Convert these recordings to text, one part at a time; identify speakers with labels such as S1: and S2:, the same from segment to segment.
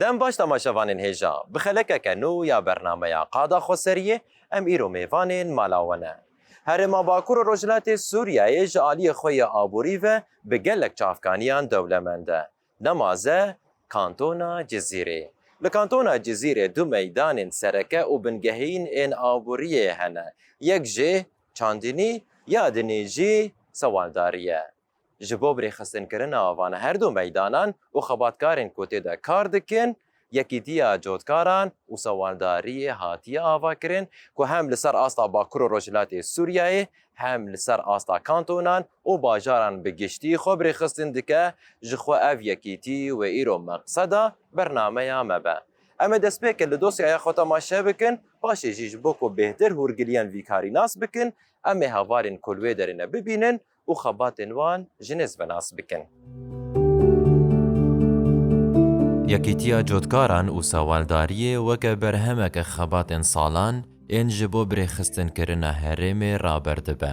S1: دم باش تماشاوانên hêja bi xelekeke nû ya bernameya qada xweseriyê em îro mêvanên malawane. Herêma Bakur û Rojhilatê Sûriyeyê ji aliyê xwe ya aborî ve bi gelek çavkaniyan dewlemend e. Nemaze Kantona Cizîrê. Li Kantona Cizîrê du meydanên sereke û bingehîn ên aboriyê hene. Yek jê çandînî ya dinê jî sewaldarî ye. Ji bo birêxistinekirina van her du meydanan û xebatkarên ku tê de kar dikin, yekîtiya cotkaran û sewaldariyê hatiye avakirin ku hem li ser asta Bakur û Rojhilatê Sûriyeyê hem li ser asta kantonan û bajaran bi giştî xwe birêxistin dike ji xwe ev yekîtî û îro meqseda bernameya me be. Em ê destpêkê li dosyaya xwe temaşe bikin, paşê jî ji bo ku bêhtir hûrgiliyan vî karî nas bikin, em ê hevalên ku li wê derê ne bibînin û xebatên wan ji nêz ve nas bikin. Yekîtiya cotkaran û sewaldariyê weke berhemeke xebatên salan ên ji bo birêxistinekirina herêmê raberdibe.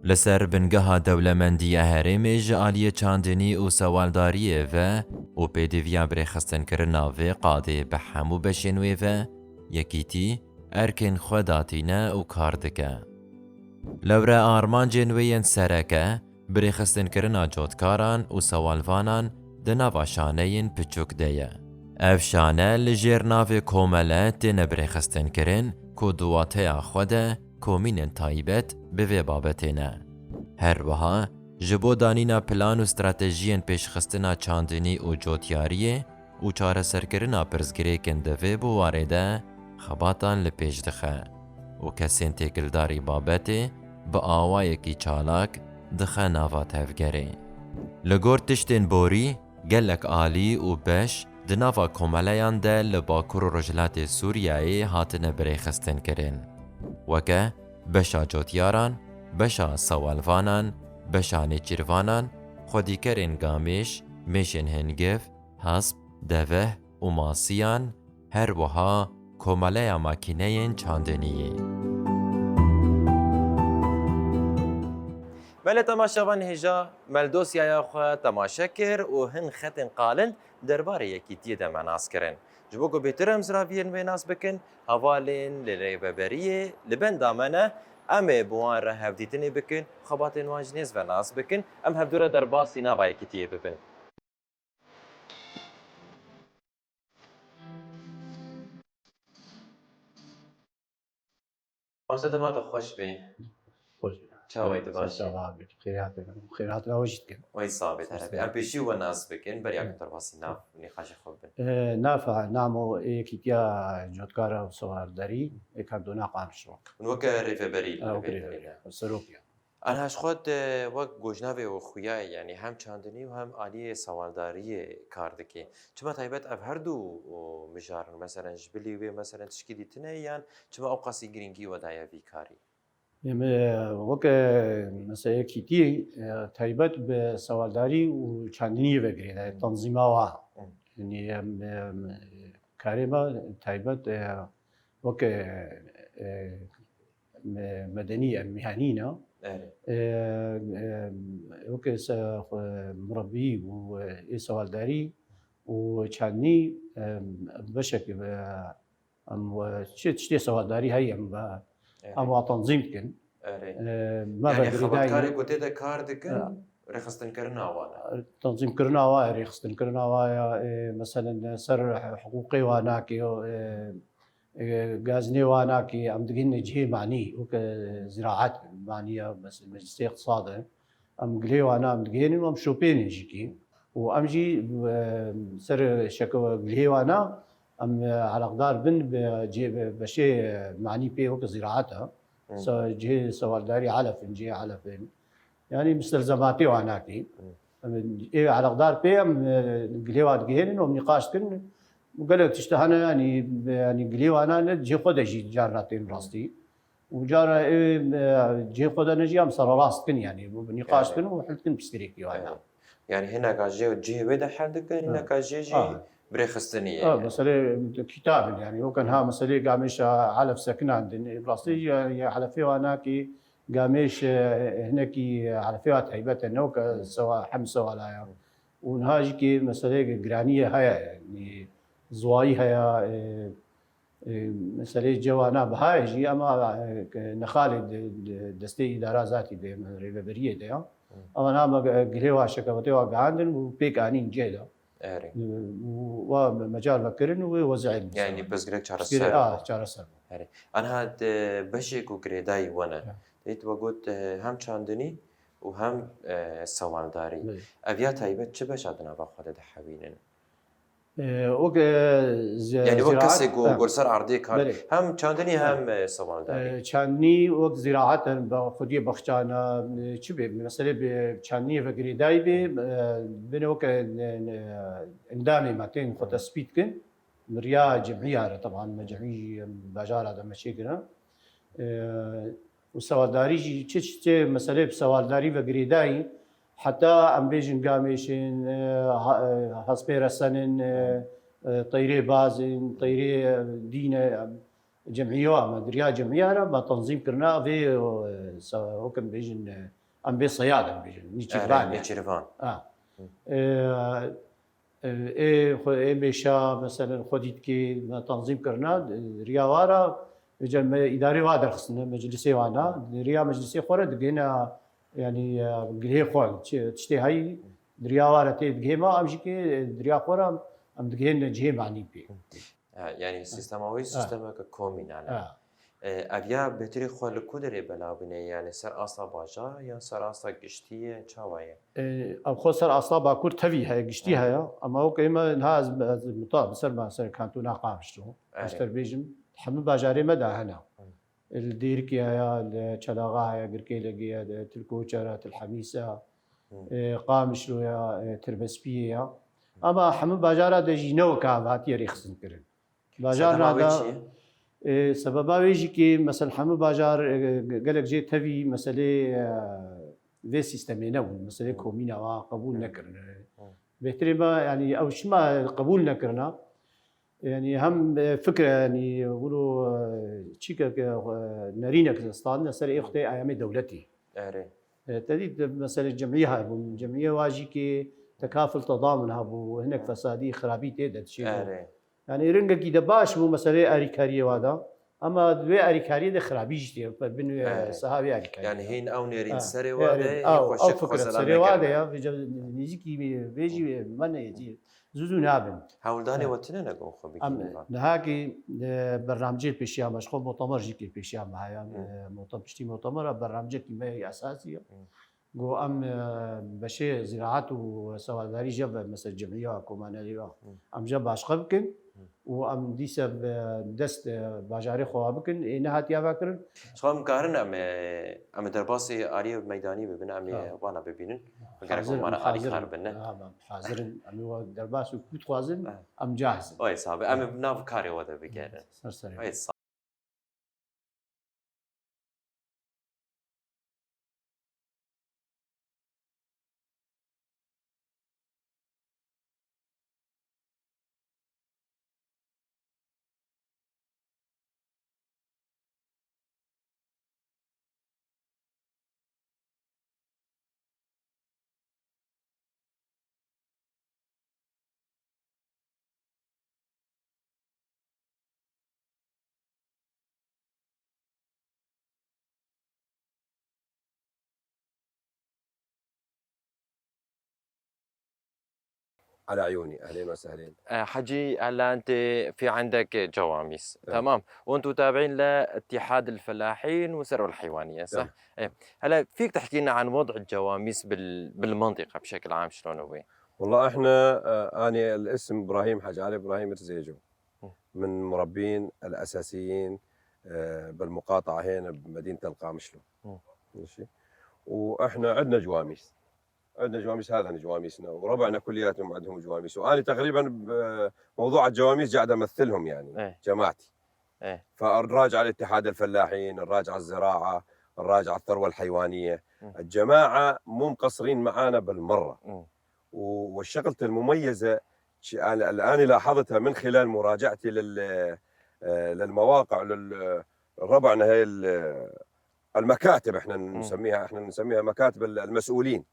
S1: Li ser bingeha dewlemendiya herêmê ji aliyê çandînî û sewaldariyê ve û pêdiviya birêxistinekirina vê qadê bi hemû beşên wê ve, yekîtî erkên xwe datîne û kar dike. Lewre armancên wê yên sereke, birêxistinekirina cotkaran û sewalvanan di nava şaneyên piçûk de ye. Ev şane li jêr navê komele têne birêxistinkirin ku duwateya xwe de komînên taybet bi vê babetê ne. Her wiha, ji bo danîna plan û stratejiyên pêşxistina çandînî û cotyariyê û çareserkirina pirsgirêkên di vê buwarê de xebatan li pêş dixe û kesên têkildarî babetê bi awayekî çalak dixe nava tevgerê. Li gor tiştên borî, gelek alî û beş di nava komeleyan de li Bakur û Rojhilatê Sûriyeyê hatine birêxistinkirin. Weke beşa cotyaran, beşa sewalvanan, beşa nêçîrvanan, xwedîkerên gamêş, mêşên hingiv, hesp, deveh û masiyan, her wiha komeleya makîneyên çandiniyê. Mele temaşavan hêja mel dosyaya xwe temaşe kir û hin xetên qalin derbarê yekîtiyê de me nas kirin. Ji bo ku bêhtir em ziraviyên wê nas bikin, hevalên li rêveberiyê li benda me ne, em ê bi wan re hevdîtinê bikin, xebatên wan ji nêz ve nas bikin, em hevdû re derbasî nava yekîtiyê bibin. Barsa dema te xweş bê. Çawa te baş.
S2: خيرات واجد كان
S1: Wê sabit herebe. Em pêşî we nas bikin, beriya ku derbasî nav nîqaşê xwe bibin.
S2: نافع نامو كيتيا جوتكارا وسوارداري كاردونا قامشروك
S1: Weke rêveberî li
S2: او
S1: vê
S2: سروكيا
S1: Anha ji xwe wek gojnavê û xuyayê yanî hem çandinî û hem aliyê sewaldariyê kar dike. Çima taybet ev her du mijarin meselen ji bilî wê meselen tişkî dîtine yan çima ew qasî girîngî we daye vî karî.
S2: وك مثلا كيتي تايبت بسوالداري وشاندني وغيره تنظيمها يعني كاريما تايبت وك مدنيه مهنيه وك مربي وسوالداري وشاندني بشكل شتي سوالداري هي اما تنظيم كن
S1: ما يعني خبركاري كنت ده كار دكن رخصتن كرنا وانا
S2: تنظيم كرنا وا رخصتن كرنا وا مثلا سر حقوقي واناكي غازني واناكي ام دقين جهي معني وك زراعات معنيه بس مجلس اقتصاد ام قلي وانا ام دقين وام شوبين جيكي وامجي سر شكو قلي وانا ام على قدار بن بشي معني بيه وك زراعتها جهه سوالداري علف جهه علف يعني مستلزماتي وعناكي على قدار بيه قليوات جهين ونقاش كن وقال لك تشتهنا يعني قليوانا جي خد جي جارتين راستي وجار جي خد نجي ام صار راست كن يعني نقاش كن وحلت كن بسكريكي وانا
S1: يعني هنا كاجي جي ودا حدك هنا كاجي بريخستني
S2: مثلا كتاب يعني هو كان ها مثلا قامش علف سكنان بلاستي علفي واناكي قامش هناك علفيات هيبات انه سواء حمصه ولا ونهاجي كي مسألة جرانية هيا يعني زواي هيا مسألة جوانا بهايجي أما نخالد دستي إدارة ذاتي ده ريبريه ده أما نام قليوا شكوتوا قاعدين وبيك عنين جيدا ومجال مكرن ووزع
S1: يعني بس قريك شهر
S2: شهر السنة
S1: أنا هاد بشيك وقريداي وانا ديت وقلت هم شاندني وهم سوالداري أبيات هايبت شو باش عدنا باخذ حبينن يعني وقت كسيك وقرصر عرضي كار هم شاندني هم سوالداري
S2: شاني وقت زراعة بخدي بخشانا شبه مثلا بشاني وقريداي بنوك اندامي ماتين خد سبيتكن مريا جمعية طبعا جمعية بجار هذا مشيكنا وسوالداري تشتش مسألة بسوالداري وقريداي حتى أم بيجن قاميشين هسبير سنن طيري بازن طيري دينا جمعية مدريا جمعية أنا بتنظيم كرنا في وكم بيجن أم بي صيادة بيجن
S1: نيتشيرفان
S2: إيه بيشا مثلا خديت كي تنظيم كرنا رياوارا جم إداري وادر خصنا مجلسي وانا ريا مجلسي خورا دقينا يعني قليه خوان تشتي هاي رياوارا تيد جيما أمشي كي ريا خورا أم دقين جيم معني بي
S1: يعني سيستماوي سيستم كومين على أبيا بتري خوال كودري بلا بني يعني سر أصلا باجا يا سر أصلا قشتية شواية
S2: أو خو سر أصلا باكور تبي هاي قشتيها أما هو كيما نهاز مطاب سر ما سر كانتو ناقامشتو أشتر بيجم حمل باجاري مدى هنا الديركي يا الشلاغا يا قركيلقي يا تلكوشرة الحميسة قامشلو يا تربسبية أما حمل باجارة دجي نو كاب هاتي ريخسن كرن باجار هذا سببا ويجي كي مثلا حمل باجار قالك جي تبي مسألة في سيستمي نو مسألة كومينا قبول نكرنا بهتري ما يعني أو شما قبول نكرنا يعني هم فكرة يعني يقولوا تشيكا نارينا كزستان سر إختي أيام دولتي. تديد مسألة الجمعية الجمعية واجي كي تكافل تضامن هابو هناك فسادي خرابي تيدا تشيل. يعني رنجا كده باش مو مسألة أريكارية وهذا أما دوي أريكارية ده خرابي جتي بنو صحابي أريكارية.
S1: يعني هين أو نيرين سري وهذا
S2: أو فكرة سري وهذا يا بيجي كي بيجي من يجي. زوزو نابن.
S1: هولداني وتنا نقول خبيث.
S2: نهاكي برنامجي بيشيا مشخو مؤتمر جيكي بيشيا معايا مؤتمر برنامجي كيميائي أساسية. جو أم بشيء زراعات وسوالداري جاب مثل جمعية كومانا ليوا أم جاب أشقبكن وأم ديسا دست باجاري خوابكن نهات يا فاكرن.
S1: شو مكارن أم درباسي آري ميداني ببنا أمي وانا ببينن.
S2: حاضر آري خاربنا. حاضر أمي ودرباس وكوت خوازن أم جاهز.
S1: أي صعب أمي بناف كاري وده بيجرن. أي صعب.
S3: على عيوني. اهلين وسهلين.
S1: حجي هلا انت في عندك جواميس تمام وانتم تابعين لاتحاد الفلاحين وثروه الحيوانيه صح؟ ايه هلا فيك تحكي لنا عن وضع الجواميس بالمنطقه بشكل عام شلون هو؟
S3: والله احنا انا الاسم ابراهيم حاج علي ابراهيم رزيجو من مربين الاساسيين بالمقاطعه هنا بمدينه القامشلو. ماشي. واحنا عندنا جواميس. هذا جواميسنا وربعنا كلياتهم عندهم جواميس وانا تقريبا بموضوع الجواميس قاعد امثلهم يعني جماعتي. فالراجع الاتحاد الفلاحين، الراجع الزراعه، الراجع الثروه الحيوانيه، الجماعه مو مقصرين معانا بالمره. والشغله المميزه الان لاحظتها من خلال مراجعتي للمواقع ربعنا هي المكاتب احنا نسميها مكاتب المسؤولين.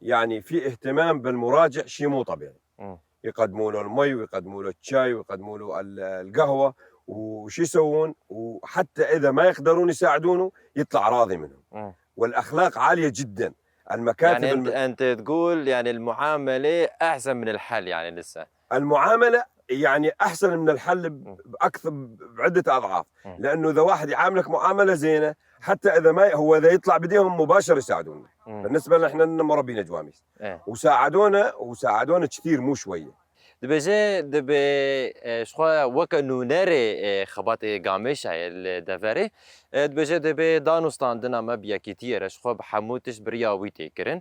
S3: يعني في اهتمام بالمراجع شيء مو طبيعي.
S1: مم.
S3: يقدموا له المي ويقدموا له الشاي ويقدموا له القهوه، وش يسوون، وحتى اذا ما يقدرون يساعدونه يطلع راضي منهم.
S1: مم.
S3: والاخلاق عاليه جدا. المكاتب
S1: يعني انت تقول يعني المعامله احسن من الحل يعني لسه.
S3: المعامله يعني احسن من الحل باكثر بعده اضعاف. لانه اذا واحد يعاملك معامله زينه، حتى اذا ما هو اذا يطلع بديهم مباشر يساعدونا. بالنسبه لنا احنا مربين جواميس وساعدونا كثير مو شويه.
S1: دبي شخوا وكانو ناري خباتي قامش هاي الدفاري دبي دانوستان دنا ما بيا كتير شخوا بحموتش برياويتي كرن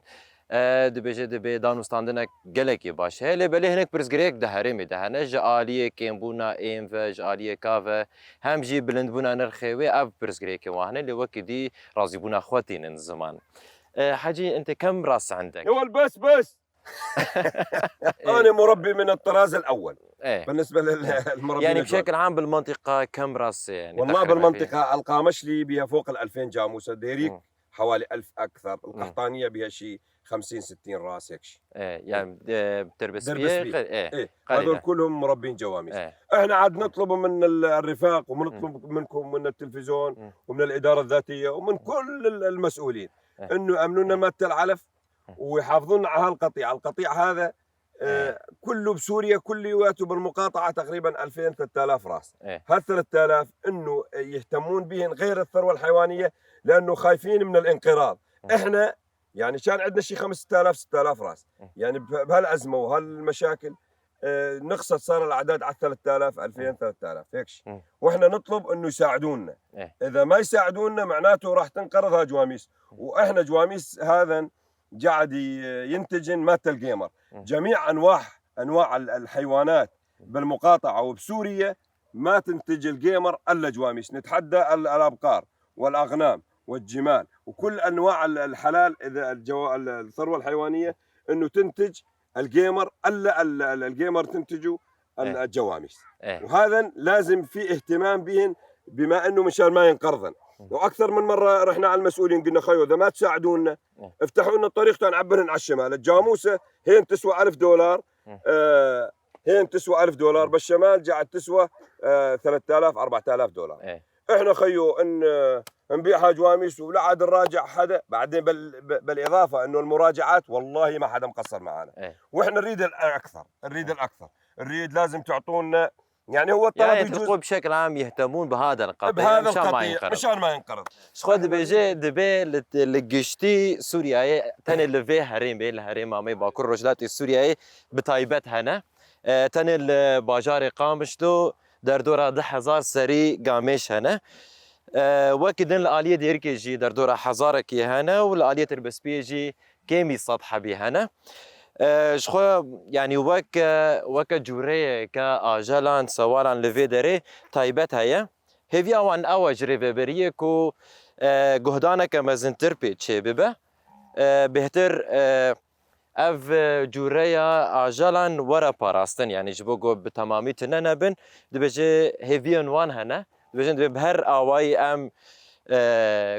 S1: دبي دانوستان دنا قلقي باش هي بلي هناك برزقريك دهرمي دهنا جاليه كيمبونا ايم فاجاليه كافا هم جي بلندبونا نرخيوي اف برزقريك واهنا اللي وكدي رازيبونا اخواتين الزمان حاجي انت كم راس عندك؟
S3: يقول بس انا مربي من الطراز الاول. بالنسبه للمربين
S1: يعني بشكل عام بالمنطقه كم راس يعني؟
S3: والله بالمنطقه القامشلي بها فوق ال 2000 جاموسه، ديريك حوالي 1000 اكثر، القحطانيه بها شيء 50 60 راس هيك شيء.
S1: يعني بتربس
S3: فيه هذول كلهم مربين جواميس. احنا عاد نطلب من الرفاق ونطلب منكم من التلفزيون ومن الاداره الذاتيه ومن كل المسؤولين انه يامنونا ماده العلف ويحافظون على القطيع هذا كله بسوريا كلياته بالمقاطعه تقريبا 2000 3000 راس. هال 3000 انه يهتمون بهن غير الثروه الحيوانيه لانه خايفين من الانقراض. احنا يعني كان عندنا شيء 5000 6000 راس، يعني بهالازمه وهالمشاكل نقصت صار الاعداد على 3000 2000 3000 هيك شيء. واحنا نطلب انه يساعدونا. اذا ما يساعدونا معناته راح تنقرض هالجواميس. واحنا جواميس هذا قاعد ينتجن ماده الجيمر. جميع انواع الحيوانات بالمقاطعه وبسوريا ما تنتج الجيمر الا جواميس. نتحدى الابقار والاغنام والجمال وكل انواع الحلال اذا الثروه الحيوانيه انه تنتج الجيمر الا الجيمر تنتجه الجواميس. وهذا لازم في اهتمام بهن بما انه مشان ما ينقرضن. واكثر من مره رحنا على المسؤولين قلنا خيو اذا ما تساعدونا افتحوا لنا الطريق نعبرهن على الشمال. الجاموسه هين تسوى $1000 هين تسوى $1000 بالشمال قاعد تسوى 3000 $4000. احنا خيو ان نبيعها جواميس ولا عاد نراجع حدا بعدين بالاضافه انه المراجعات والله ما حدا مقصر معنا. واحنا نريد الاكثر نريد لازم تعطونا يعني هو الطلب
S1: يعني تلقوا بشكل عام يهتمون بهذا القطيع
S3: مشان ما ينقرض.
S1: شخو دبي لقشتي سوريا تاني اللي هريم مامي باكر رجلاتي السوريا بتايبت هنا تاني الباجاري قامشتو دردورا 10,000 سري قامش هنا وكدن الآلية ديركي جي دردورا 1000 كي هنا والآلية البسبية جي كيمي سطحة بي هنا شخو يعني وك جوريه كآجالان سوالان لفيدري تايبت هيا هيفيا وان أواجري ببريه كو جهدانك مزنتر بيتشي ببا بهتر اف جوريا آجالان ورا باراستن يعني جبوغو بتمامي تننبن دبجي هيفيان وان هنا دبجي بهر آواي ام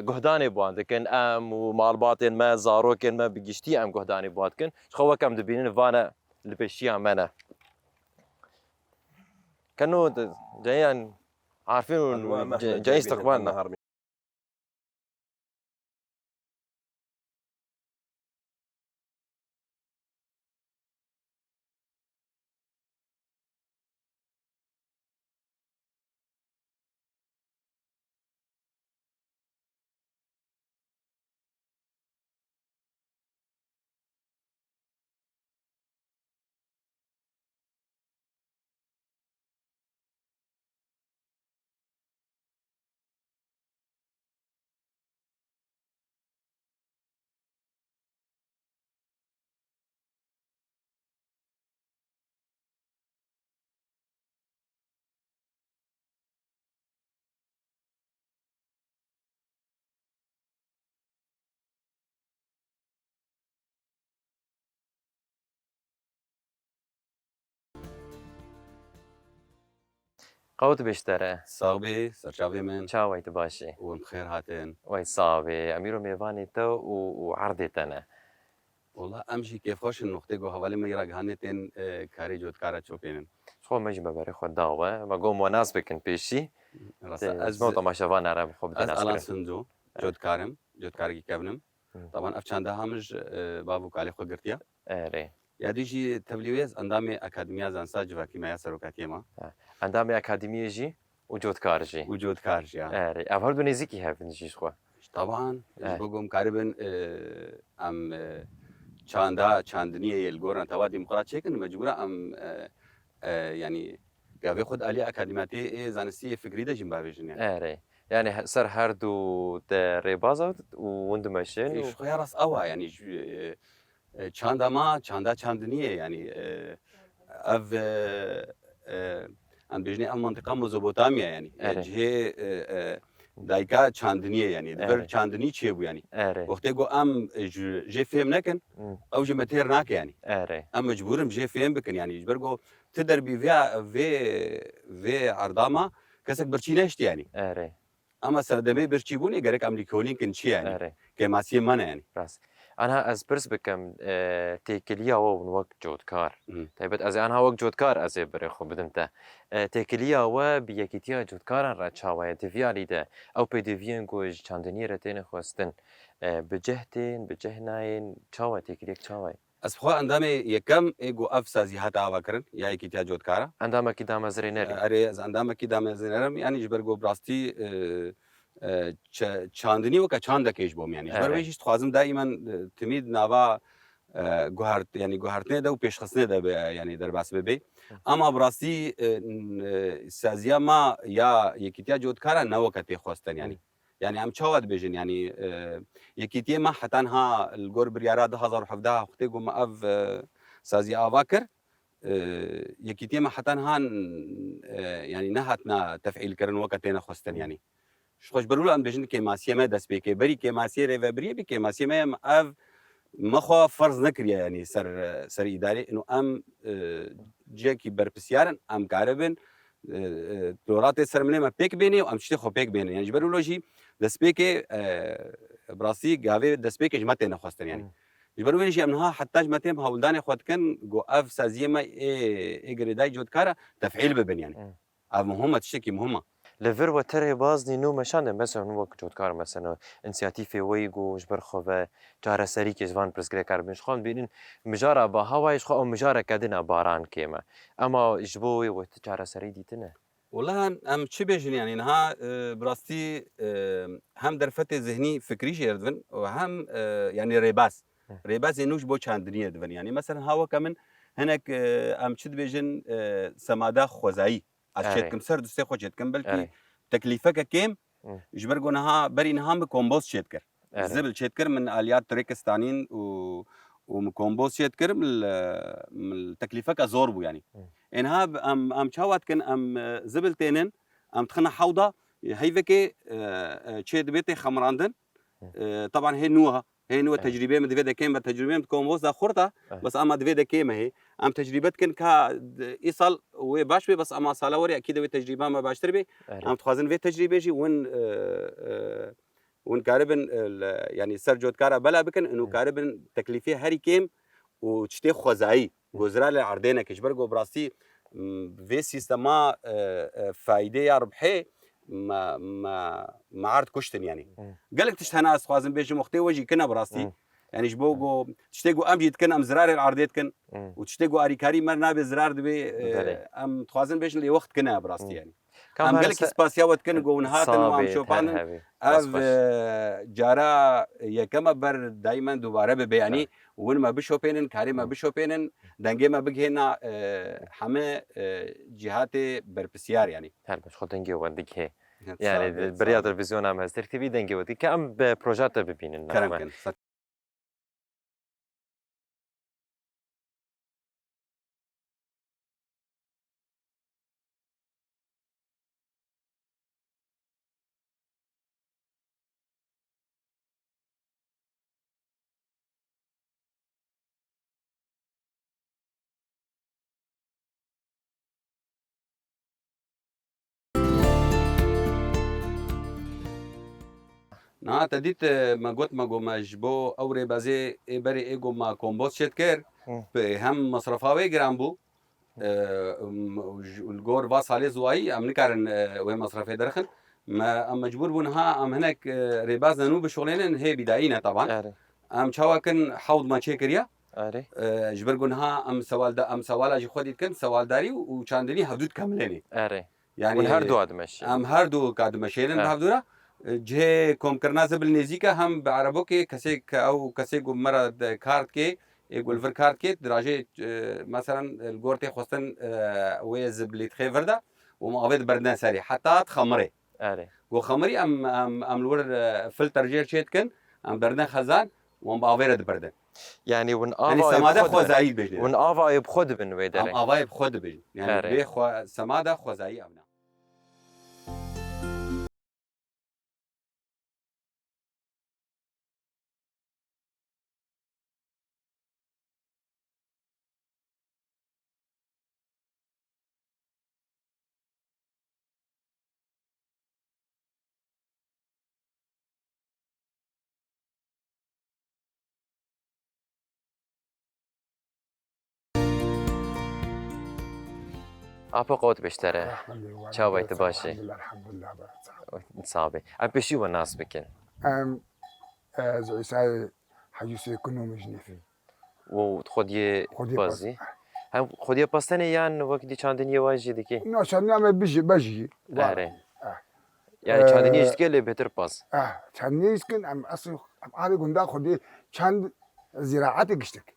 S1: جهداني بواندكن ام ومالباتين ما زاروكن ما بجشتي ام جهداني بواندكن شخوا كم دبينين فانا لبشيا منا كانوا جايين عارفين جاي استقبالنا. قوت بيشترى
S4: صابي سرشافي من
S1: شاوي تباشي
S4: وبخير هاتين
S1: وي صابي أميرو ميفاني تو وعرضتنا
S4: والله امشي كيف خوش النقطه جو حوالی من راگ هانتين کاری جودکارا چوپینن
S1: شخو مجي ببري خود داوة ما قوم وناس بكن بيشي
S4: راست
S1: تجمعوا طماشافان عرب خب
S4: از
S1: ديناس
S4: الان
S1: كرن
S4: سنجو جودکارم جودکارگی کبنم طبعا افشانده همش بابو کالی خو گرتیا
S1: اري
S4: یادیجی تبلیویز اندام اکادمیا زانسا جواکی ما سروکاتی ما
S1: عندامي أكاديمية جي وجود كارجي
S4: وجود کارجیا
S1: اري أفردو نزيكي هاف نجي شخو
S4: طبعا بقوم قاربا ام چاندنیه الگورن توا ديمقراط چکن مجبورة ام يعني قاوي خود آلية أكاديمياتي زانستي فكري دا جنبا بيجن يعني
S1: اري يعني سر هردو دا ريبازا وندو ماشين
S4: إيش خيار راس أوا يعني چاندا ما چاندا چاندنية يعني أف ام بيجني ام منطقة مزوبوتاميا يعني
S1: أري.
S4: جهة دايكا چاندنية يعني دبر
S1: أري.
S4: چاندني چه بو يعني
S1: اري
S4: وقتی گو ام جي فهم نکن او جي متير ناك يعني
S1: اري
S4: ام مجبورم جي فهم بكن يعني جبر گو تقدر بي في عرضاما كسك برشي نشت يعني
S1: اري
S4: اما سردمي برشي بوني غيرك امريكولين كن شي يعني
S1: اري
S4: كماسي مانا يعني
S1: راس أنا از برس بكم تيكليا و وقت جود كار
S4: مم.
S1: طيب از أنا وقت جود كار از بري خو بدمتا تيكليا و بيكيتيا جود كار را تشاوية دفيالي ده أو بدفيان جوج چاندني رتين خواستن بجهتين بجهناين تشاوية تيكليا تشاوية
S4: از خو اندامي يكم ايگو افسازي هتا واكرن يا كيتيا جود كارا
S1: عندما كده مزرينري
S4: اري از اندام کی دام زنرم يعني جبر گو براستي چاندني وكا چاندا كيش بوم يعني جبر ويش خوازم دائما تميد ناوا گوهرت يعني گوهرتنه ده و پیشخستنه ده يعني در باس ببي اما براستي سازيا ما يا يكيتيا جود كارا نو كتي خواستن يعني يعني ام چاواد بيجن يعني يكيتيا ما حتى ها الجور بريارات 2017 اختي قوم اف سازيا افاكر يكيتيا ما حتى هان يعني نهتنا تفعيل كرن وقتنا خواستن يعني شخوش برولو ام بيجن كيماسيا ما دس بيكي بري كيماسيا ريفابري بي كيماسيا ما اف مخوا فرض نكريا يعني سر اداري انه ام جاكي بربسيارن ام كاربن دورات سرمنه ما بيك بيني وام شتي خو بيك بيني يعني جبرولوجي دس بيكي براسي غافي دس بيكي جماعتي نخواستن يعني جبرو ویلشی امنها حتی جمتیم هولدان خود کن جو اف سازیه ما گریدای جود کارا تفعیل ببین يعني اف مهمه تشتكي مهمه
S1: لفر وتري بازني نو مشان مثلا وقت جود كار مثلا انسياتيفي ويجو جبر خوفا جارة سريكي جوان برسكري كاربنش خان بينن مجارة با هوايش خو او مجارة كادنا باران كيما اما جبوي وتجارة سري ديتنا
S4: والله ام تشي بيجن يعني انها براستي هم درفت ذهني فكري شيردفن وهم يعني ريباس انوش بو چاندنيه دفن يعني مثلا هاو كمن هناك ام تشد بيجن سمادا خوزاي اشتكم سر دستي خو چتكم بلكي تكليفك كيم جبر گونها بري نها كومبوز شتكر زبل شتكر من اليات تريكستانين ومكومبوز شتكر من تكليفك زور بو يعني انها ام چاوات كن ام زبل تينن ام تخنا حوضه هيفكي تشيد بيتي خمراندن طبعا هي نوها تجربه من دفيدا كيما تجربه كومبوز خورتا بس اما دفيدا كيما هي ام تجربتكن كا ايصال وباش بس اما صالوري اكيد تجربه ما باش تربي ام تخازن في تجربه جي وين كاربن يعني سرجوت كارا بلا بكن انه كاربن تكليفيه هاري كيم وتشتي خوزاي جزرال عردينا كجبرجو براسي في سيستما فايده ربحي ما عرض كشتن يعني قالك تشتهنا اسخازن بيجي مختي وجي كنا براسي يعني جبوجو تشتيجو امجي تكن ام زرار العرضيت كن وتشتيجو اريكاري مرنا بزرار دبي ام تخازن بيجي لي وقت كنا براسي يعني ام قالك سباسيا وتكن جو نهاتن وام شوفان اف جارا يكما بر دائما دوباره ببياني وين ما بشوبينن كاري ما بشوبينن دنگه ما بگهنا همه جهات برپسیار يعني
S1: هل مش خود دنگه وديك هي يعني بريا تلفزيون ام هستر تي في دنگه وديك ام بروجات ببينن
S4: كرم نا تديت ما قلت ما قو ما جبو او ريبازي بري ايجو ما كومبوست شت كير هم مصرفاوي جرامبو الجور باص عليه زواي ام نكارن وين مصرفي درخن ما ام مجبور بونها ام هناك ريباز نو بشغلين هي بداينا طبعا ام شواكن حوض ما تشيكريا جبرقونها ام سوال دا ام سوال اجي خودي كن سوال داري وشاندني حدود كامليني يعني
S1: والهردو هذا ماشي
S4: ام هردو قاعد ماشيين بهدورا جه كوم کرنا زبل نزیکا هم به عربو کې کسی او کسی گو مرد کارت کې گولفر کارت کې دراجه مثلا الجورتي خصن ويز بليت خيفردا ومعبد بردنا سري حتى تخمري جو خمري ام الور فلتر جير شيت كن ام بردنا خزان وام باويرد بردن
S1: يعني ون
S4: يعني سماده خوزایی بجنه
S1: ون آوا بخود بن ويدري
S4: ام آوا بخود بجن يعني به خو سماده خوزایی امنا
S1: أبا قوت بشتري شاوي تباشي
S5: الحمد لله
S1: صعبة أم بشي والناس بكن
S5: زي ساي حيوسي كنو مجنفي
S1: وخدي بازي هم خدي باستني يان وقت دي كان دنيا واجي ديكي
S5: نو عشان نعمل بجي
S1: يعني كان دنيا يشتكي بهتر باز
S5: كان يسكن ام اصل هذا قندا خدي كان زراعتي قشتك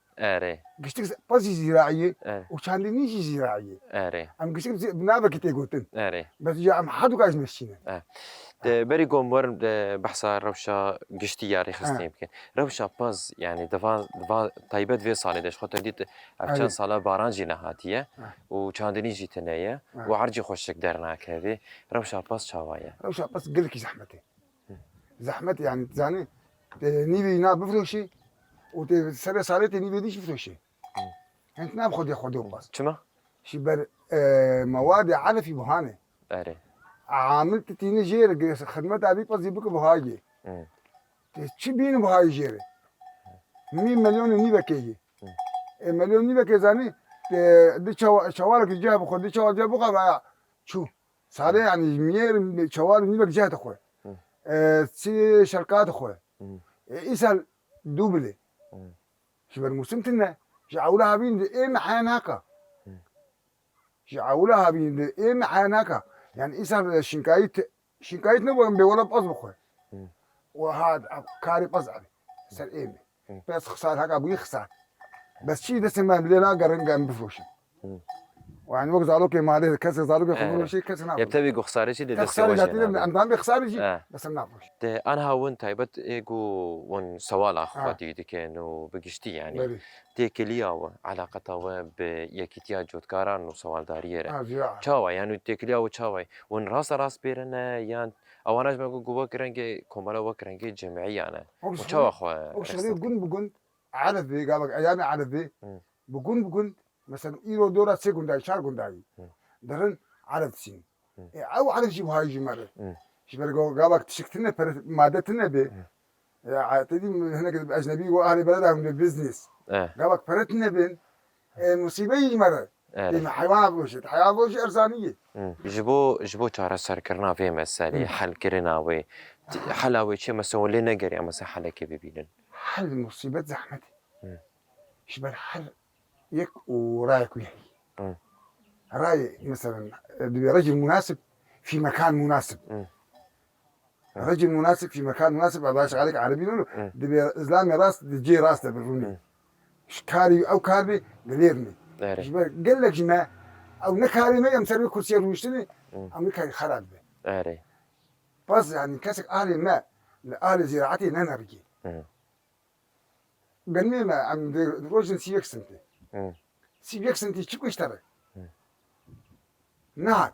S5: قشتك بس زراعيه وكان دنيش زراعيه ام قشتك بنابك تيغوتن بس جا ام حدو قاعد مشينا
S1: بري قومور بحثا روشا قشتي ياري خستني يمكن روشا باز يعني دفا طيبت في صالي داش خاطر ديت عشان صاله بارانجي نهاتيه وكاندني جيتنايه وعرجي خوشك درناك هذه روشا باز شاوايه
S5: روشا باز قلك زحمتي يعني تزاني نيبي نا بفروشي وتسري صالتي نيبي ديش بفروشي انت ناب خذ ياخذوا باز
S1: شما
S5: شبر مواد علفي بهانه عاملت تيني جير خدمت ابي باز يبك بهاجي تشي بين بهاي جير 100 مليون نيبه كيجي مليون نيبه كيزاني دي شوارك جاب خذ دي شوارك جاب بقى شو صار يعني مير شوارك نيبه جهه اخوي سي شركات اخوي يسال دوبلي شبر مسمتنا جعولها بين ايه محاناكا جعولها بين ايه محاناكا يعني يسال شنكايت نبغى بولا بأصبخه وهذا كاري بزعل سال ايه بس خسارة هكا ابوي خسارة بس شيء ده سماه بلينا قرن قام بفروشه وعني وقت زعلوك ما عليه كسر زعلوك يخبرون شيء كسر نافوش
S1: يبتبي خسارة شيء ده
S5: خسارة جاتي من عندهم بخسارة شيء بس نافوش
S1: أنا هون تايبت إيجو ون سوال أخواتي دكانو بقشتي يعني تكليا علاقتها بيكتيا جودكاران وسوال داريرة شاوي يعني تكليا وشاوي ون راس بيرنا يعني أو أنا جمع جوا كرنجي كمالا وكرنجي جمعية أنا وشاوي أخوة
S5: وشغلي بقول عارف ذي قالك أيامي عارف ذي بقول مثلا إيرو دورة سكونداي شهر كونداي درن عدد سين أو عدد شيء بهاي جمرة شبر قالك تشكتنا مادتنا به تدي هناك أجنبي وأهل بلدهم بالبزنس قالك فرتنا بين مصيبة جمرة حيوان بوشت حيوان بوش إرسانية
S1: جبو ترى سر كرنا في مسألة حل كرنا وي حلاوي شيء مسوي لنا جري أما سحلا كيف بيبين
S5: حل مصيبة زحمتي شبر حل يك ورايك وياي راي مثلا رجل مناسب في مكان مناسب رجل مناسب في مكان مناسب أباش عليك عربي نقول دبي إسلامي راس دجي راس تبروني كاري أو كاري غيرني قال لك جماعة أو نكاري ما يمسري كرسي روشتني أمريكا خراب به بس يعني كسك أهل ما لأهل زراعتي ننرجي قال ما عم روجن سيك سنتي سيبيك سنتي شو كشتري نهاد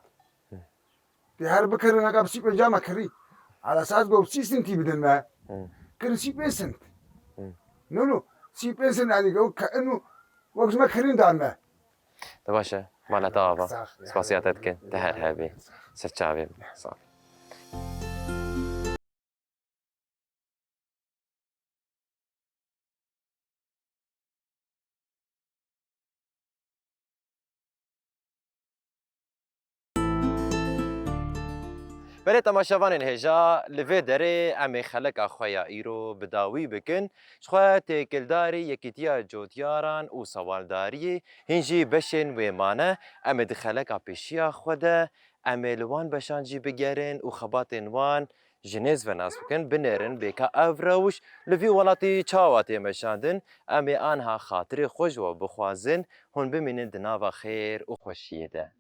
S5: تهار بكر أنا قاب سيب الجامعة كري على أساس قاب سي سنتي بدل ما كر سيب سنت نو سيب سنت يعني قاب كأنه وقت ما كرين دعمه
S1: تباشا مالا طابة سباسياتك تهار هابي سرچاوي صح بله تماشاوان هجا لوی دره امی خلق خویا ایرو بداوی بکن شخوا تکلداری یکیتیا جوتیاران و سوالداری هنجی بشن و مانه امی دخلق پیشیا خوده امی لوان بشانجی بگرن و خباتن وان جنیز و ناس بکن بنرن بیکا افروش لوی ولاتی چاواتی مشاندن امی آنها خاطر خوش و بخوازن هن بمینن دناوا خیر و خوشیده